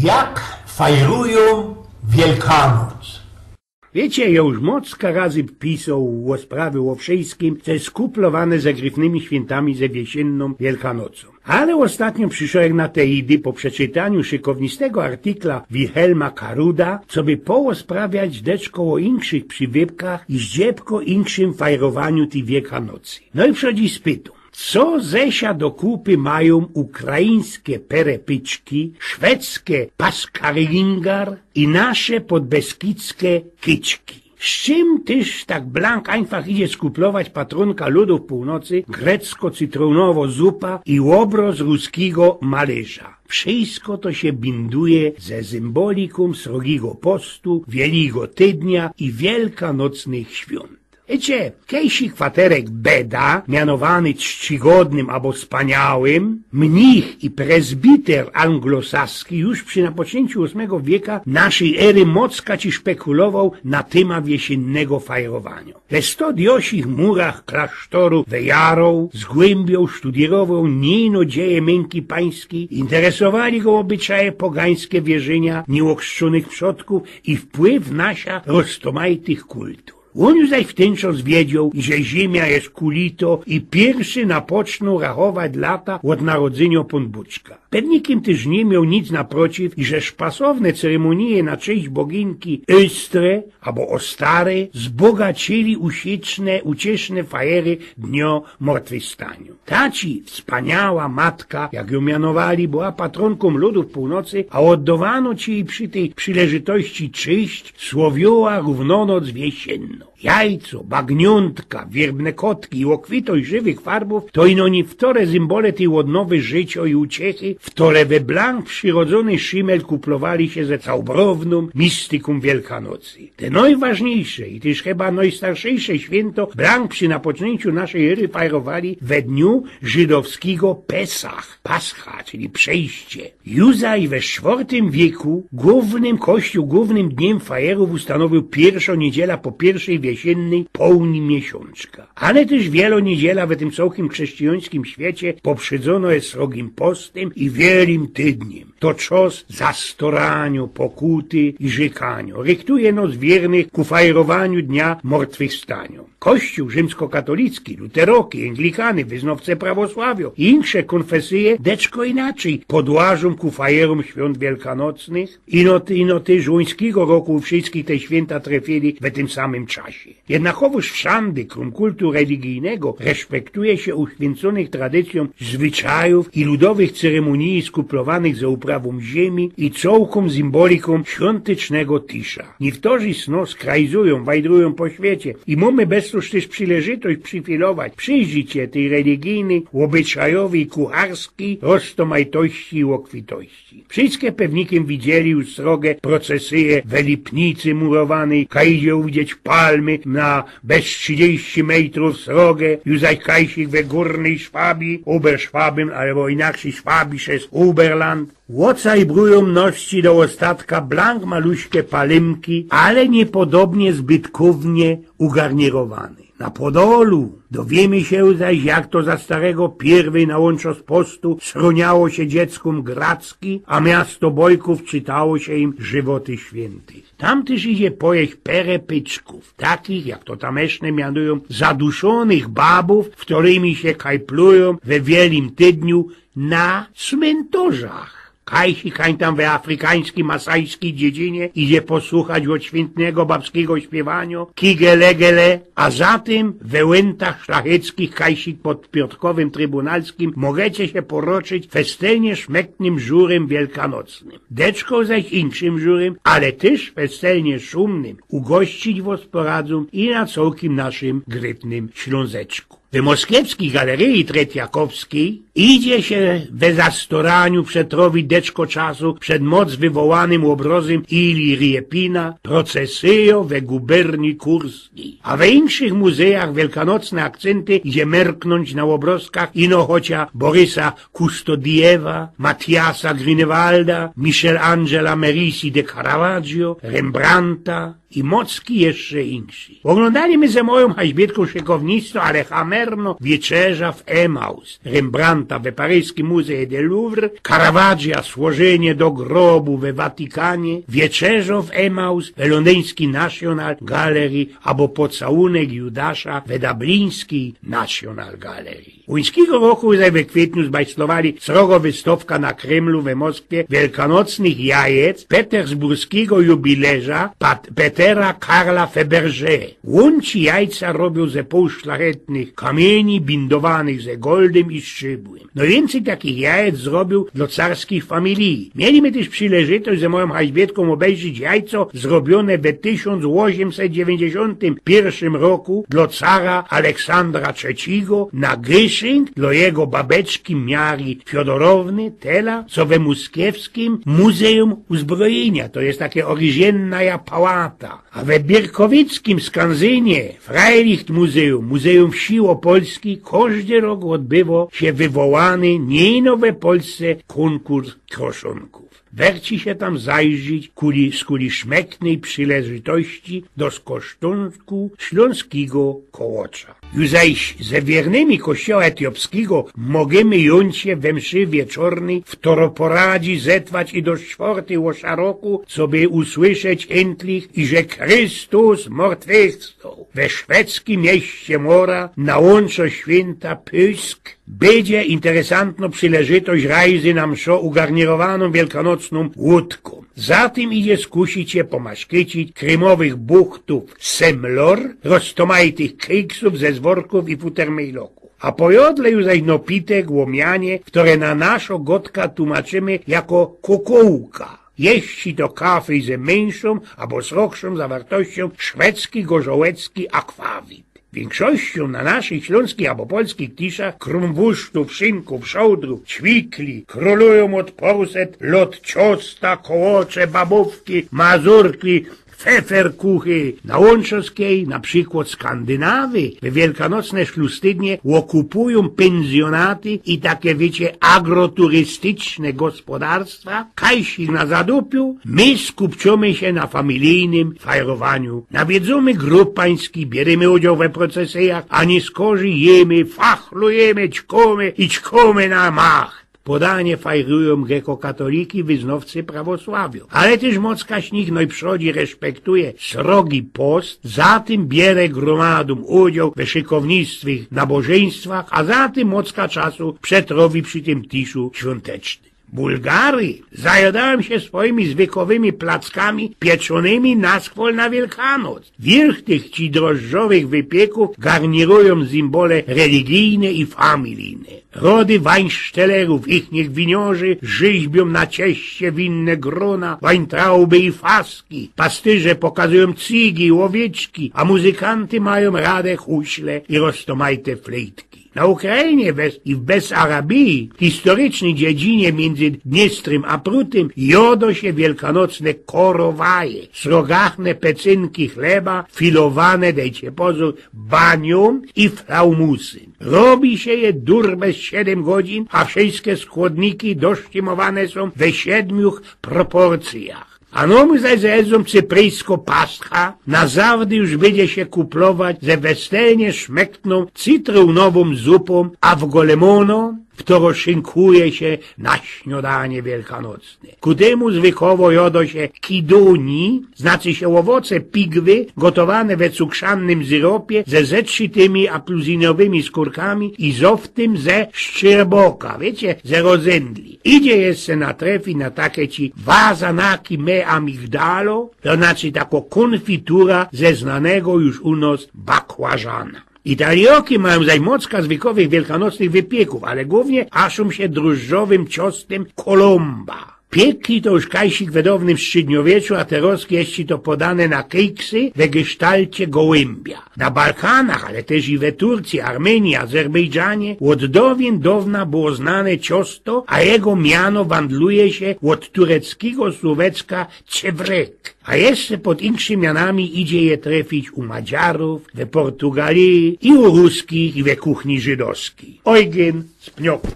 Jak fajrują Wielkanoc? Wiecie, ja już mocka razy pisał o sprawie o wszystkim, co jest skuplowane ze gryfnymi świętami ze wiesienną Wielkanocą. Ale ostatnio przyszedłem na te idy po przeczytaniu szykownistego artykla Wilhelma Karuda, co by sprawiać deczko o inkszych przywybkach i zdziebko inkszym fajrowaniu tej Wielkanocy. No i przychodzi spytu. Co zesia do kupy mają ukraińskie perepyczki, szwedzkie paskarlingar i nasze podbeskidzkie kyczki? Z czym tyż tak blank einfach idzie skuplować patronka ludów północy, grecko-cytronowo zupa i obraz ruskiego malerza? Wszystko to się binduje ze symbolikum srogiego postu, wieligo tydnia i wielkanocnych świąt. Wiecie, kejsi kwaterek Beda, mianowany czcigodnym albo wspaniałym, mnich i prezbiter anglosaski już przy napoczęciu VIII wieku naszej ery mocka ci szpekulował na temat jesiennego fajrowania. We 108 murach klasztoru Wejarow z głębią studiował nieno dzieje męki pańskiej, interesowali go obyczaje pogańskie wierzenia nieochrzczonych przodków i wpływ nasia roztomajtych kultur. On już zaś w ten czas wiedział, że ziemia jest kulito i pierwszy napoczną rachować lata od narodzenia Ponbuczka. Pewnikiem też nie miał nic naprotiv, że szpasowne ceremonie na cześć boginki Östre albo Ostare zbogacili ucieszne fajery Dnio Mortwystaniu. Taci wspaniała matka, jak ją mianowali, była patronką ludów północy, a oddawano ci jej przy tej przyleżytości czyść słowioła równonoc wiesienną. Jajco, bagniątka, wierbne kotki i okwitość żywych farbów to ino nie wtore symbole tej odnowy życia i uciechy, wtore we blank przyrodzony szymel kuplowali się ze całbrowną mistyką Wielkanocy. Te najważniejsze i też chyba najstarszejsze święto blank przy napoczęciu naszej ery fajrowali we dniu żydowskiego Pesach, Pascha, czyli przejście. Juzaj we IV wieku głównym dniem fajerów ustanowił pierwszą niedziela po pierwszej wiesiennej pełni miesiączka. Ale też wieloniedziela w tym całkiem chrześcijańskim świecie poprzedzono jest srogim postem i wielkim tydniem. To czas zastoraniu, pokuty i rzekaniu. Ryktuje nos wiernych ku fajrowaniu Dnia Mortwychwstaniu. Kościół rzymskokatolicki, luteroki, anglikany, wyznawcy prawosławia i inne konfesje deczko inaczej podłażą ku fajerom świąt wielkanocnych ino też łońskiego roku wszystkich te święta trafili w tym samym czasie. Jednakowoż wszędzie krom kultu religijnego respektuje się uświęconych tradycjom zwyczajów i ludowych ceremonii skuplowanych za uprawą ziemi i całką symboliką świątecznego tisza. Niektórzy sno skrajzują, wajdrują po świecie i mamy bez też przyleżytość przyfilować przyjrzycie tej religijnej, obyczajowej, kucharskiej roztomajtości i okwitości. Wszystkie pewnikiem widzieli już srogie procesje w Lipnicy murowanej, kajdzie uwidzieć palmy na bez 30 metrów srogie, już zaś kajsik we górnej Szwabii, Oberschwaben, albo inaczej Szwabisches Oberland. Łocaj brują ności do ostatka blank maluśkie palymki, ale niepodobnie zbytkownie ugarnierowane. Na Podolu dowiemy się zaś, jak to za starego pierwej na łączo z postu schroniało się dzieckom Gracki, a miasto Bojków czytało się im żywoty świętych. Tam też idzie pojeść perepyczków, takich, jak to tameszne mianują, zaduszonych babów, którymi się kajplują we wielkim tydniu na cmentarzach. Kajsi tam we afrykańskiej, masajskiej dziedzinie idzie posłuchać odświętnego babskiego śpiewania, kigelegele, a zatem we łętach szlacheckich kajsik pod piątkowym trybunalskim możecie się poroczyć festelnie szmektnym żurem wielkanocnym. Deczko zaś inszym żurem, ale też festelnie szumnym, ugościć was poradzą i na całkiem naszym grytnym Ślązeczku. W moskiewskiej galerii Tretiakowskiej idzie się we zastoraniu przetrowić deczko czasu przed moc wywołanym obrazem Ilii Riepina procesyjo we guberni Kurskiej. A we inszych muzeach wielkanocne akcenty idzie merknąć na obrazkach ino chocia Borysa Kustodiewa, Matiasa Grünewalda, Michelangela Merisi de Caravaggio, Rembrandta i mocki jeszcze inszy. Oglądali my ze moją haźbietką szykownistą, ale Hammer Inferno, Wieczerza w Emaus, Rembrandta we paryskim Muzeum de Louvre, Caravaggia Złożenie do grobu we Watykanie, Wieczerza w Emaus we londyńskiej National Gallery, albo Pocałunek Judasza we dublińskiej National Gallery. Uńskiego roku we kwietniu zbajslowali srogo wystawka na Kremlu we Moskwie wielkanocnych jajec petersburskiego jubilerza Petera Karla Fabergé. Łączy jajca robią ze półszlachetnych kamieni bindowanych ze goldem i szczybłem. No więcej takich jajec zrobił dla carskich familii. Mieliśmy też przyleżytość ze moją haźbietką obejrzeć jajco zrobione w 1891 roku dla cara Aleksandra III na Gryszynk dla jego babeczki Miari Fiodorowny, tela, co we moskiewskim Muzeum Uzbrojenia, to jest takie originalna pałata. A we Bierkowickim skanzynie Freilicht Muzeum, Muzeum Wsi Opolskiej, każdy rok odbywa się wywołany nieinowe Polsce konkurs kroszonków. Werci się tam zajrzeć z kuli szmeknej przyleżytości do skosztunku śląskiego kołocza. Już zaś ze wiernymi kościoła etiopskiego możemy jąć się we mszy wieczornej w toroporadzi zetwać i do 4 łosza roku, co by usłyszeć endlich, i że Chrystus martwychwstał. We szwedzkim mieście Mora na łączo święta Pysk będzie interesantno przyleżytość rajzy na mszo ugarnierowaną wielkanocną łódką. Za tym idzie skusić się pomaszkycić krymowych buchtów semlor, roztomajtych kriksów ze zworków i futermejloków. A pojodle już zaś nopitek, łomianie, które na naszo gotka tłumaczymy jako kukułka. Jeśli to kafy ze mniejszą albo sroczą zawartością szwedzki, gorzołecki akwawit. Większością na naszych śląskich albo polskich tiszach krumwusztów, szynków, szołdrów, ćwikli królują od porset lot ciosta, kołocze, babówki, mazurki, feferkuchy. Na Łączowskiej, na przykład Skandynawy, we wielkanocne szlustydnie okupują pensjonaty i takie, wiecie, agroturystyczne gospodarstwa. Kajsi na zadupiu, my skupczomy się na familijnym fajerowaniu. Nawiedzamy grup pański, bierzemy udział we procesjach, a nie skorzy jemy, fachlujemy, ćkomy i ćkomy na mach. Podanie fajrują grekokatoliki, wyznawcy prawosławiu. Ale też mocka śnich no i przodzi respektuje srogi post, za tym bierze gromadum udział we szykownictwie nabożeństwach, a za tym mocka czasu przetrowi przy tym tiszu świątecznym. Bułgary zajadałem się swoimi zwykłymi plackami pieczonymi na skwol na Wielkanoc. Wierch tych ci drożdżowych wypieków garnirują symbole religijne i familijne. Rody weinsztelerów, ichniech winiorzy rzeźbią na cieście winne grona, weintrauby i faski. Pastyrze pokazują cygi i owieczki, a muzykanty mają radę huśle i roztomajte flejtki. Na Ukrainie i w Besarabii, historycznej dziedzinie między Dniestrem a Prutym, jodo się wielkanocne korowaje, srogachne pecynki chleba, filowane, dejcie pozór, banią i flaumusy. Robi się je dur bez 7 godzin, a wszystkie składniki dosztymowane są we 7 proporcjach. A no my zaś zjedzą cypryjsko pascha, na zawdy już będzie się kuplować ze weselnie szmektną cytrynową zupą, a w golemono, którą szynkuje się na śniadanie wielkanocne. Ku temu zwykłowo jodo się kiduni, znaczy się owoce pigwy, gotowane we cukrzanym syropie ze zetrzytymi apluzynowymi skórkami i zowtym ze szczerboka, wiecie, ze rozędli. Idzie jeszcze na trefi na takie ci wazanaki me amigdalo, to znaczy tako konfitura ze znanego już u nas bakłażana. Italioki mają zaś mocka zwykłych wielkanocnych wypieków, ale głównie aszą się drożdżowym ciostem kolomba. Pieki to już kajsik w wedownym średniowieczu, a teraz jest to podane na kiksy we gestalcie gołębia. Na Balkanach, ale też i we Turcji, Armenii, Azerbejdżanie od dawien dawna było znane ciosto, a jego miano wandluje się od tureckiego słówecka cewrek. A jeszcze pod innymi mianami idzie je trafić u Madziarów, we Portugalii i u Ruskich i we kuchni żydowskiej. Eugen z Pnioku.